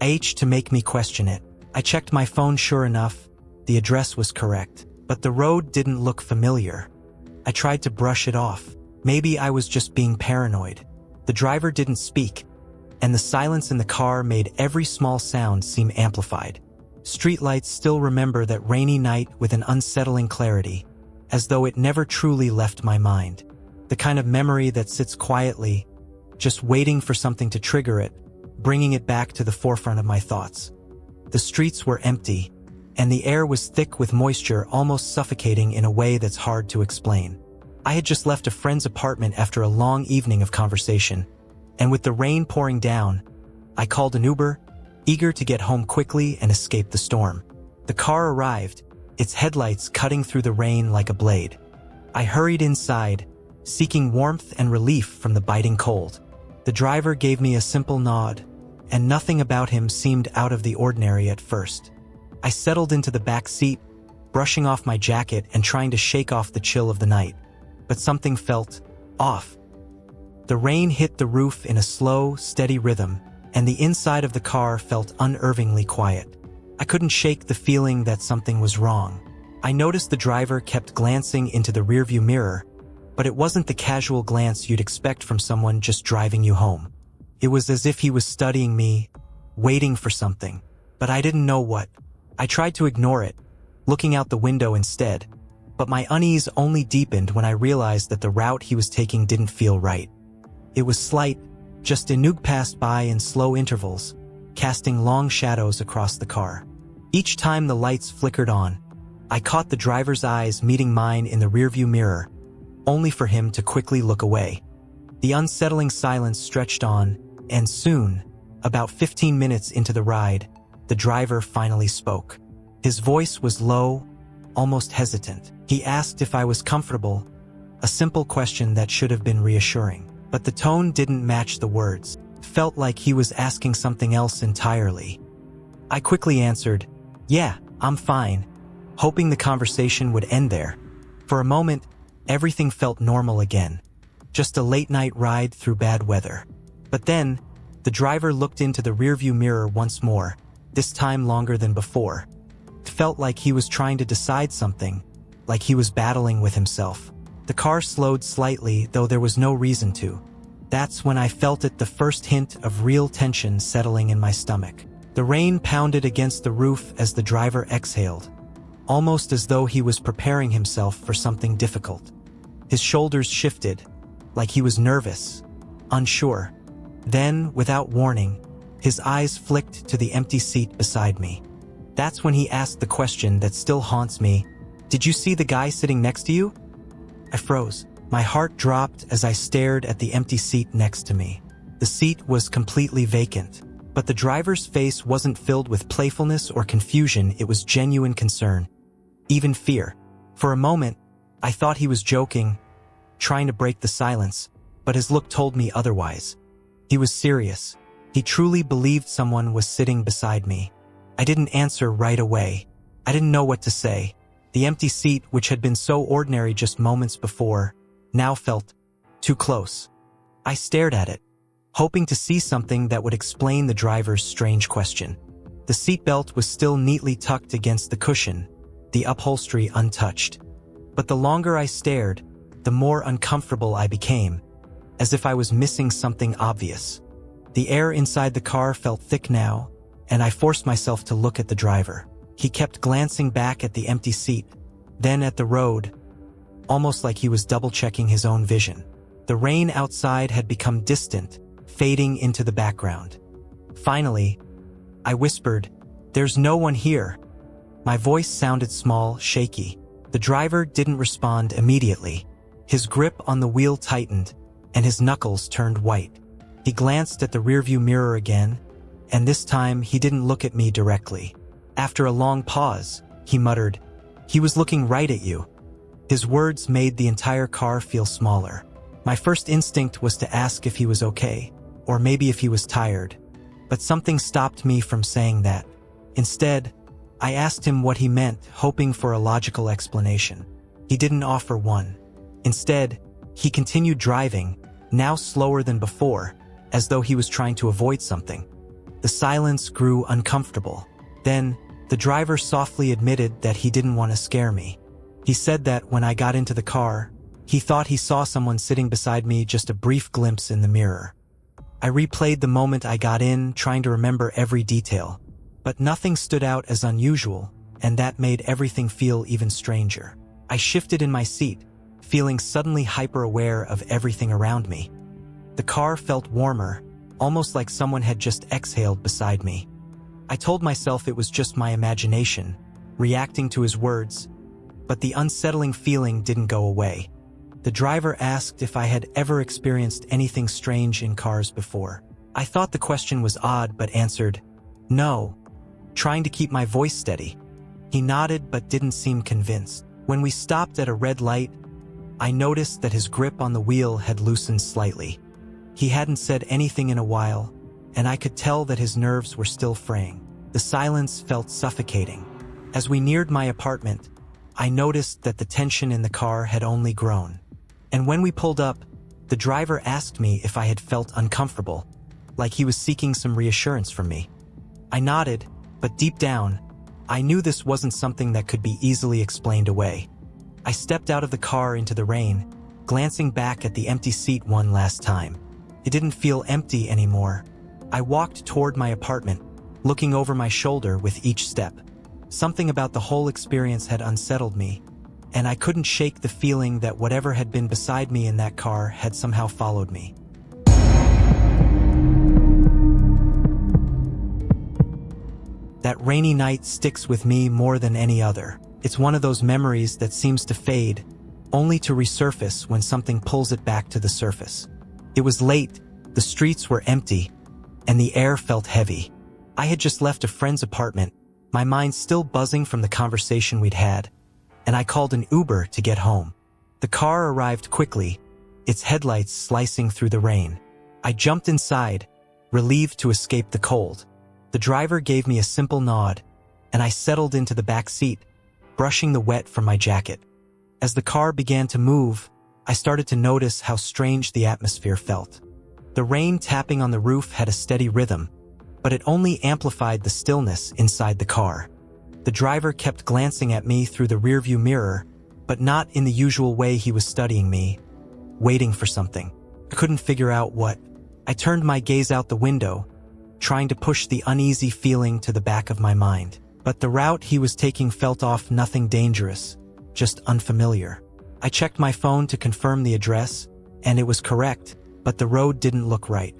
to make me question it. I checked my phone. Sure enough, the address was correct, but the road didn't look familiar. I tried to brush it off. Maybe I was just being paranoid. The driver didn't speak, and the silence in the car made every small sound seem amplified. Streetlights still remember that rainy night with an unsettling clarity, as though it never truly left my mind. The kind of memory that sits quietly, just waiting for something to trigger it, bringing it back to the forefront of my thoughts. The streets were empty, and the air was thick with moisture, almost suffocating in a way that's hard to explain. I had just left a friend's apartment after a long evening of conversation, and with the rain pouring down, I called an Uber, eager to get home quickly and escape the storm. The car arrived, its headlights cutting through the rain like a blade. I hurried inside, seeking warmth and relief from the biting cold. The driver gave me a simple nod, and nothing about him seemed out of the ordinary at first. I settled into the back seat, brushing off my jacket and trying to shake off the chill of the night. But something felt off. The rain hit the roof in a slow, steady rhythm, and the inside of the car felt unnervingly quiet. I couldn't shake the feeling that something was wrong. I noticed the driver kept glancing into the rearview mirror, but it wasn't the casual glance you'd expect from someone just driving you home. It was as if he was studying me, waiting for something, but I didn't know what. I tried to ignore it, looking out the window instead, but my unease only deepened when I realized that the route he was taking didn't feel right. It was slight, just Inug passed by in slow intervals, casting long shadows across the car. Each time the lights flickered on, I caught the driver's eyes meeting mine in the rearview mirror, only for him to quickly look away. The unsettling silence stretched on, and soon, about 15 minutes into the ride, the driver finally spoke. His voice was low, almost hesitant. He asked if I was comfortable, a simple question that should have been reassuring. But the tone didn't match the words. It felt like he was asking something else entirely. I quickly answered, "Yeah, I'm fine," hoping the conversation would end there. For a moment, everything felt normal again. Just a late-night ride through bad weather. But then, the driver looked into the rearview mirror once more, this time longer than before. It felt like he was trying to decide something, like he was battling with himself. The car slowed slightly, though there was no reason to. That's when I felt it, the first hint of real tension settling in my stomach. The rain pounded against the roof as the driver exhaled, almost as though he was preparing himself for something difficult. His shoulders shifted, like he was nervous, unsure. Then, without warning, his eyes flicked to the empty seat beside me. That's when he asked the question that still haunts me, "Did you see the guy sitting next to you?" I froze. My heart dropped as I stared at the empty seat next to me. The seat was completely vacant, but the driver's face wasn't filled with playfulness or confusion. It was genuine concern, even fear. For a moment, I thought he was joking, trying to break the silence, but his look told me otherwise. He was serious. He truly believed someone was sitting beside me. I didn't answer right away. I didn't know what to say. The empty seat, which had been so ordinary just moments before, now felt too close. I stared at it, hoping to see something that would explain the driver's strange question. The seatbelt was still neatly tucked against the cushion, the upholstery untouched. But the longer I stared, the more uncomfortable I became, as if I was missing something obvious. The air inside the car felt thick now, and I forced myself to look at the driver. He kept glancing back at the empty seat, then at the road, almost like he was double-checking his own vision. The rain outside had become distant, fading into the background. Finally, I whispered, "There's no one here." My voice sounded small, shaky. The driver didn't respond immediately. His grip on the wheel tightened, and his knuckles turned white. He glanced at the rearview mirror again, and this time he didn't look at me directly. After a long pause, he muttered, "He was looking right at you." His words made the entire car feel smaller. My first instinct was to ask if he was okay, or maybe if he was tired, but something stopped me from saying that. Instead, I asked him what he meant, hoping for a logical explanation. He didn't offer one. Instead, he continued driving, now slower than before, as though he was trying to avoid something. The silence grew uncomfortable. Then, the driver softly admitted that he didn't want to scare me. He said that when I got into the car, he thought he saw someone sitting beside me, just a brief glimpse in the mirror. I replayed the moment I got in, trying to remember every detail. But nothing stood out as unusual, and that made everything feel even stranger. I shifted in my seat, feeling suddenly hyper-aware of everything around me. The car felt warmer, almost like someone had just exhaled beside me. I told myself it was just my imagination, reacting to his words, but the unsettling feeling didn't go away. The driver asked if I had ever experienced anything strange in cars before. I thought the question was odd but answered, "No," trying to keep my voice steady. He nodded but didn't seem convinced. When we stopped at a red light, I noticed that his grip on the wheel had loosened slightly. He hadn't said anything in a while, and I could tell that his nerves were still fraying. The silence felt suffocating. As we neared my apartment, I noticed that the tension in the car had only grown. And when we pulled up, the driver asked me if I had felt uncomfortable, like he was seeking some reassurance from me. I nodded, but deep down, I knew this wasn't something that could be easily explained away. I stepped out of the car into the rain, glancing back at the empty seat one last time. It didn't feel empty anymore. I walked toward my apartment, looking over my shoulder with each step. Something about the whole experience had unsettled me, and I couldn't shake the feeling that whatever had been beside me in that car had somehow followed me. That rainy night sticks with me more than any other. It's one of those memories that seems to fade, only to resurface when something pulls it back to the surface. It was late, the streets were empty, and the air felt heavy. I had just left a friend's apartment, my mind still buzzing from the conversation we'd had, and I called an Uber to get home. The car arrived quickly, its headlights slicing through the rain. I jumped inside, relieved to escape the cold. The driver gave me a simple nod, and I settled into the back seat, brushing the wet from my jacket. As the car began to move, I started to notice how strange the atmosphere felt. The rain tapping on the roof had a steady rhythm, but it only amplified the stillness inside the car. The driver kept glancing at me through the rearview mirror, but not in the usual way. He was studying me, waiting for something. I couldn't figure out what. I turned my gaze out the window, trying to push the uneasy feeling to the back of my mind. But the route he was taking felt off. Nothing dangerous, just unfamiliar. I checked my phone to confirm the address, and it was correct, but the road didn't look right.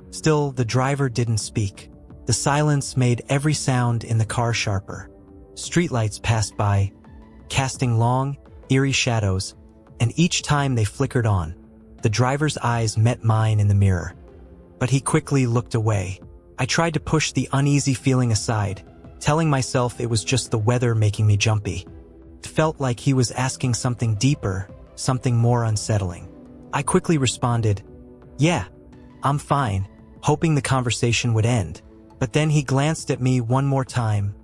Still, the driver didn't speak. The silence made every sound in the car sharper. Streetlights passed by, casting long, eerie shadows, and each time they flickered on, the driver's eyes met mine in the mirror. But he quickly looked away. I tried to push the uneasy feeling aside, telling myself it was just the weather making me jumpy. It felt like he was asking something deeper, something more unsettling. I quickly responded, "Yeah, I'm fine," hoping the conversation would end. But then he glanced at me one more time,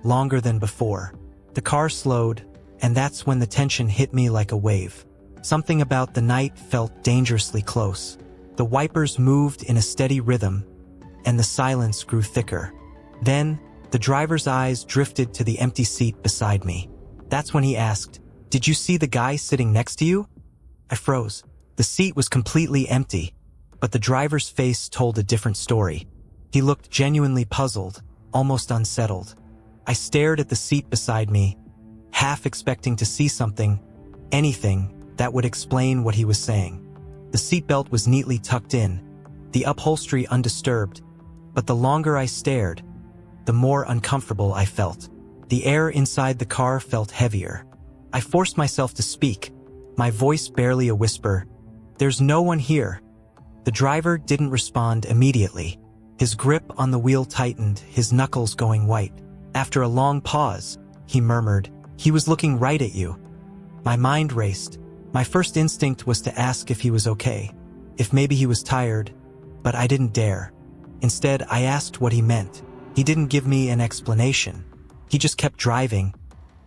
longer than before. The car slowed, and that's when the tension hit me like a wave. Something about the night felt dangerously close. The wipers moved in a steady rhythm, and the silence grew thicker. Then, the driver's eyes drifted to the empty seat beside me. That's when he asked, "Did you see the guy sitting next to you?" I froze. The seat was completely empty, but the driver's face told a different story. He looked genuinely puzzled, almost unsettled. I stared at the seat beside me, half expecting to see something, anything, that would explain what he was saying. The seatbelt was neatly tucked in, the upholstery undisturbed, but the longer I stared, the more uncomfortable I felt. The air inside the car felt heavier. I forced myself to speak, my voice barely a whisper. "There's no one here." The driver didn't respond immediately. His grip on the wheel tightened, his knuckles going white. After a long pause, he murmured, "He was looking right at you." My mind raced. My first instinct was to ask if he was okay, if maybe he was tired, but I didn't dare. Instead, I asked what he meant. He didn't give me an explanation. He just kept driving,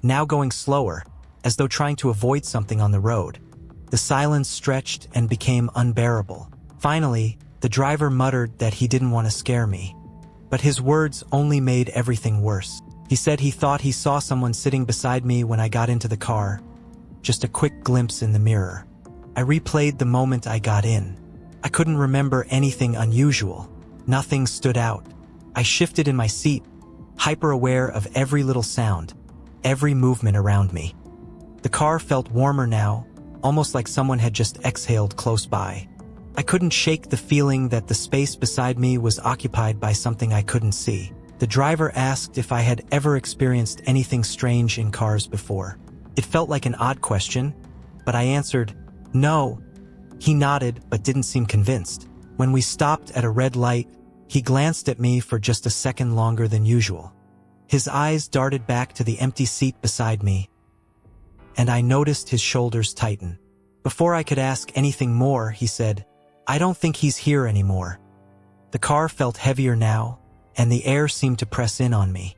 now going slower, as though trying to avoid something on the road. The silence stretched and became unbearable. Finally, the driver muttered that he didn't want to scare me. But his words only made everything worse. He said he thought he saw someone sitting beside me when I got into the car. Just a quick glimpse in the mirror. I replayed the moment I got in. I couldn't remember anything unusual. Nothing stood out. I shifted in my seat, hyper-aware of every little sound, every movement around me. The car felt warmer now, almost like someone had just exhaled close by. I couldn't shake the feeling that the space beside me was occupied by something I couldn't see. The driver asked if I had ever experienced anything strange in cars before. It felt like an odd question, but I answered, no. He nodded but didn't seem convinced. When we stopped at a red light, he glanced at me for just a second longer than usual. His eyes darted back to the empty seat beside me, and I noticed his shoulders tighten. Before I could ask anything more, he said, I don't think he's here anymore. The car felt heavier now, and the air seemed to press in on me.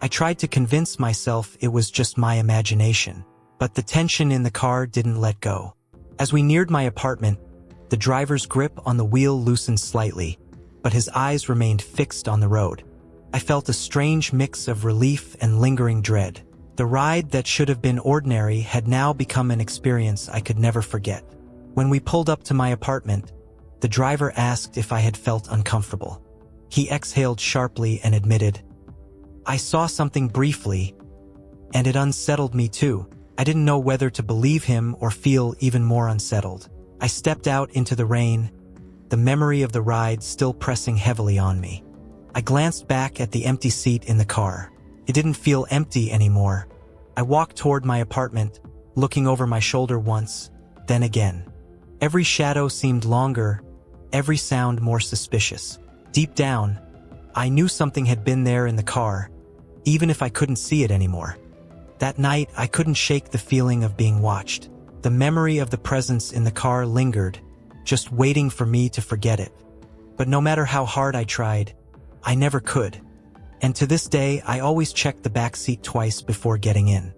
I tried to convince myself it was just my imagination, but the tension in the car didn't let go. As we neared my apartment, the driver's grip on the wheel loosened slightly, but his eyes remained fixed on the road. I felt a strange mix of relief and lingering dread. The ride that should have been ordinary had now become an experience I could never forget. When we pulled up to my apartment, the driver asked if I had felt uncomfortable. He exhaled sharply and admitted, I saw something briefly, and it unsettled me too. I didn't know whether to believe him or feel even more unsettled. I stepped out into the rain, the memory of the ride still pressing heavily on me. I glanced back at the empty seat in the car. It didn't feel empty anymore. I walked toward my apartment, looking over my shoulder once, then again. Every shadow seemed longer, every sound more suspicious. Deep down, I knew something had been there in the car, even if I couldn't see it anymore. That night, I couldn't shake the feeling of being watched. The memory of the presence in the car lingered, just waiting for me to forget it. But no matter how hard I tried, I never could. And to this day, I always check the back seat twice before getting in.